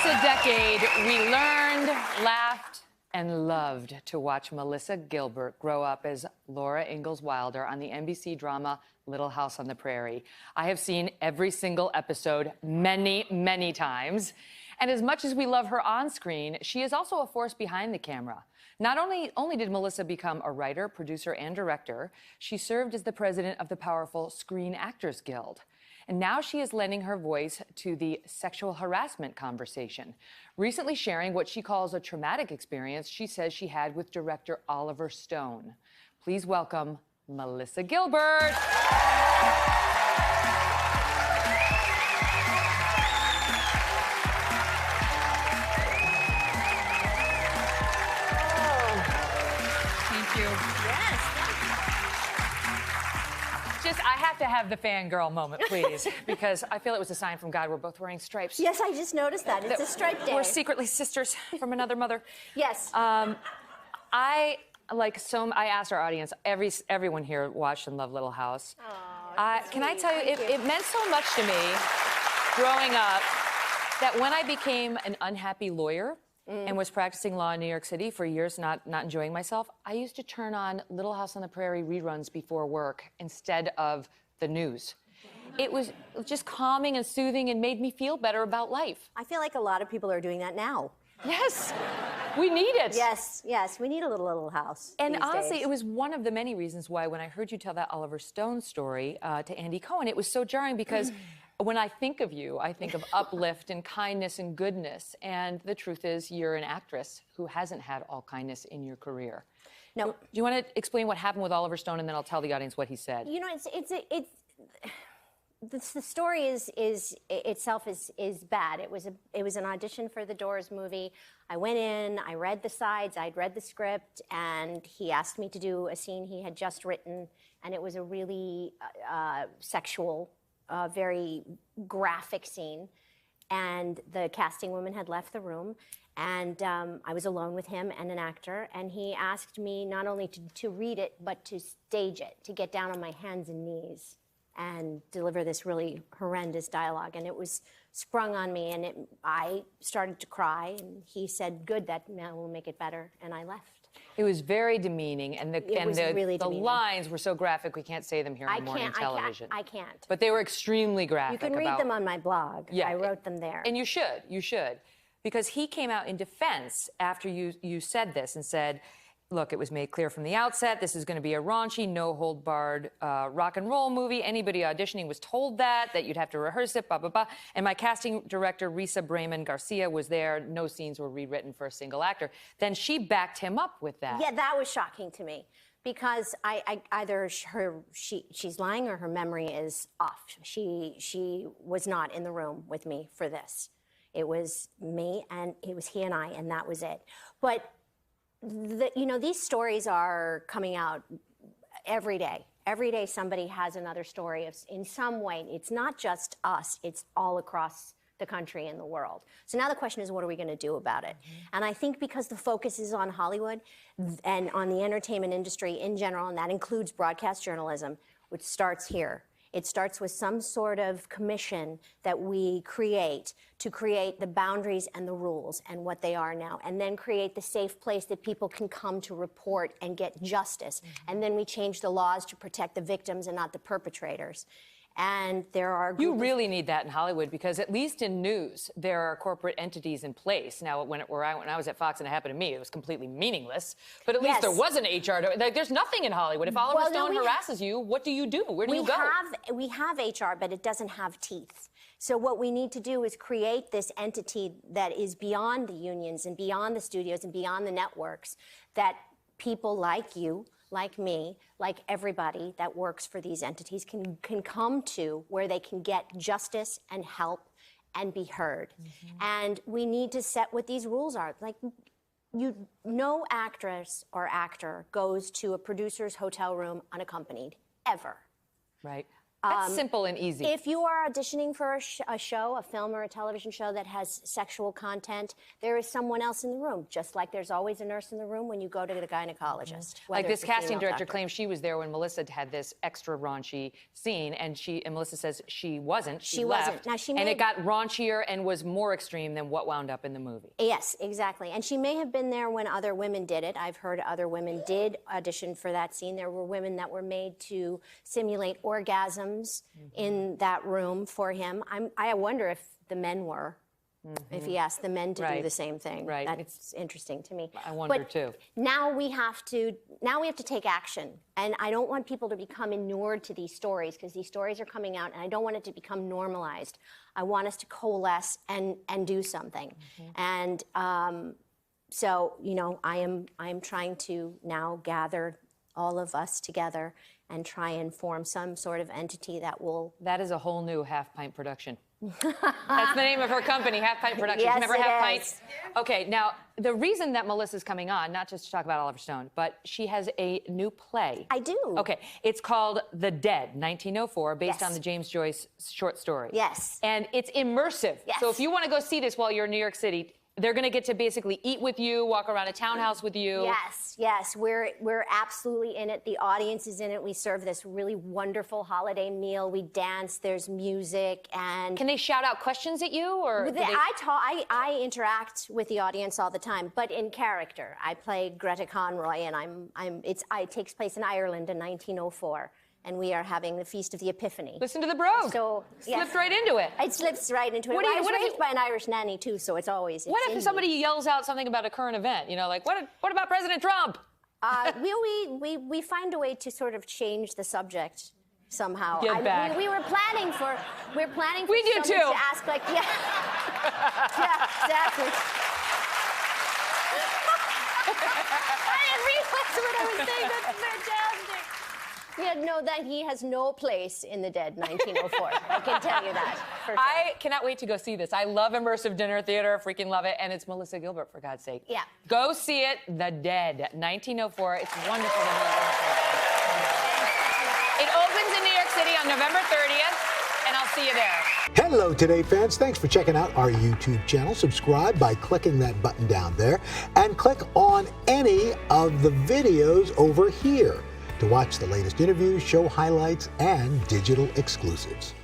a decade, we learned, laughed, and loved to watch Melissa Gilbert grow up as Laura Ingalls Wilder on the NBC drama Little House on the Prairie. I have seen every single episode many, many times. And as much as we love her on screen, she is also a force behind the camera. Not only did Melissa become a writer, producer, and director, she served as the president of the powerful Screen Actors Guild. And now she is lending her voice to the sexual harassment conversation, recently sharing what she calls a traumatic experience she says she had with director Oliver Stone. Please welcome Melissa Gilbert. Thank you. Yes. I have to have the fangirl moment, please, because I feel it was a sign from God we're both wearing stripes. Yes, I just noticed that. It's a stripe day. We're secretly sisters from another mother. Yes. I asked our audience, everyone here watched and loved Little House. Can I tell you, it meant so much to me growing up that when I became an unhappy lawyer and was practicing law in New York City for years, not enjoying myself, I used to turn on Little House on the Prairie reruns before work instead of the news. It was just calming and soothing and made me feel better about life. I feel like a lot of people are doing that now. Yes, we need it. Yes, we need a little house. And honestly, it was one of the many reasons why when I heard you tell that Oliver Stone story to Andy Cohen, it was so jarring because when I think of you, I think of uplift and kindness and goodness. And the truth is, you're an actress who hasn't had all kindness in your career. No. Do you want to explain what happened with Oliver Stone, and then I'll tell the audience what he said? You know, the story itself is bad. It was an audition for the Doors movie. I went in, I read the sides, I'd read the script, and he asked me to do a scene he had just written, and it was a really sexual, very graphic scene. And the casting woman had left the room, and I was alone with him and an actor, and he asked me not only to read it, but to stage it, to get down on my hands and knees and deliver this really horrendous dialogue. And it was sprung on me, and I started to cry, and he said, good, that now will make it better, and I left. It was very demeaning, and really the demeaning. Lines were so graphic we can't say them here on morning television. I can't. But they were extremely graphic. You can read them on my blog. Yeah, I wrote them there. And you should. Because he came out in defense after you said this and said, look, it was made clear from the outset, this is going to be a raunchy, no-hold-barred rock and roll movie. Anybody auditioning was told that you'd have to rehearse it, blah, blah, blah. And my casting director, Risa Brayman Garcia, was there. No scenes were rewritten for a single actor. Then she backed him up with that. Yeah, that was shocking to me. Because either she's lying or her memory is off. She was not in the room with me for this. It was me, and it was he and I, and that was it. But these stories are coming out every day. Every day somebody has another story in some way. It's not just us, it's all across the country and the world. So now the question is, what are we going to do about it? And I think because the focus is on Hollywood and on the entertainment industry in general, and that includes broadcast journalism, which starts here. It starts with some sort of commission that we create to create the boundaries and the rules and what they are now, and then create the safe place that people can come to report and get justice. And then we change the laws to protect the victims and not the perpetrators. And there are... You really need that in Hollywood, because at least in news, there are corporate entities in place. Now, when I was at Fox and it happened to me, it was completely meaningless. But at least there was an HR. There's nothing in Hollywood. If Oliver Stone harasses you, what do you do? Where do you go? We have HR, but it doesn't have teeth. So what we need to do is create this entity that is beyond the unions and beyond the studios and beyond the networks, that people like you, like me, like everybody that works for these entities can come to, where they can get justice and help and be heard. And we need to set what these rules are. Like, no actress or actor goes to a producer's hotel room unaccompanied, ever. Right. That's simple and easy. If you are auditioning for a show, a film or a television show that has sexual content, there is someone else in the room, just like there's always a nurse in the room when you go to the gynecologist. Like this casting director doctor. claims she was there when Melissa had this extra raunchy scene, and Melissa says she wasn't. She left, wasn't. Now, and it got raunchier and was more extreme than what wound up in the movie. Yes, exactly. And she may have been there when other women did it. I've heard other women did audition for that scene. There were women that were made to simulate orgasms in that room for him. I wonder if the men were, if he asked the men to do the same thing. Right. That's interesting to me. I wonder too. Now we have to take action. And I don't want people to become inured to these stories, because these stories are coming out and I don't want it to become normalized. I want us to coalesce and do something. And so, you know, I am trying to now gather all of us together and try and form some sort of entity that will... That is a whole new Half Pint production. That's the name of her company, Half Pint Productions. Yes, Remember it Half is. Pints? Okay, now, the reason that Melissa's coming on, not just to talk about Oliver Stone, but she has a new play. I do. Okay, it's called The Dead, 1904, based Yes. on the James Joyce short story. Yes. And it's immersive. Yes. So if you want to go see this while you're in New York City, they're going to get to basically eat with you, walk around a townhouse with you. Yes, we're absolutely in it. The audience is in it. We serve this really wonderful holiday meal. We dance. There's music, and Can they shout out questions at you, or I interact with the audience all the time, but in character. I play Greta Conroy, and it takes place in Ireland in 1904. And we are having the Feast of the Epiphany. Listen to the brogue. So Slipped right into it. It slips right into it. What do you- I was what if raised you- by an Irish nanny too, so it's always. What it's if in somebody me. yells out something about a current event? You know, like, what about President Trump? We find a way to sort of change the subject somehow. Get back. We're planning for We do someone too. to ask, like, yeah, exactly. I didn't realize what I was saying. That's fantastic. Yeah, no, that he has no place in The Dead 1904. I can tell you that for sure. I cannot wait to go see this. I love immersive dinner theater, freaking love it, and it's Melissa Gilbert, for God's sake. Yeah. Go see it, The Dead, 1904. It's wonderful to meet you. It opens in New York City on November 30th, and I'll see you there. Hello, Today fans. Thanks for checking out our YouTube channel. Subscribe by clicking that button down there and click on any of the videos over here to watch the latest interviews, show highlights, and digital exclusives.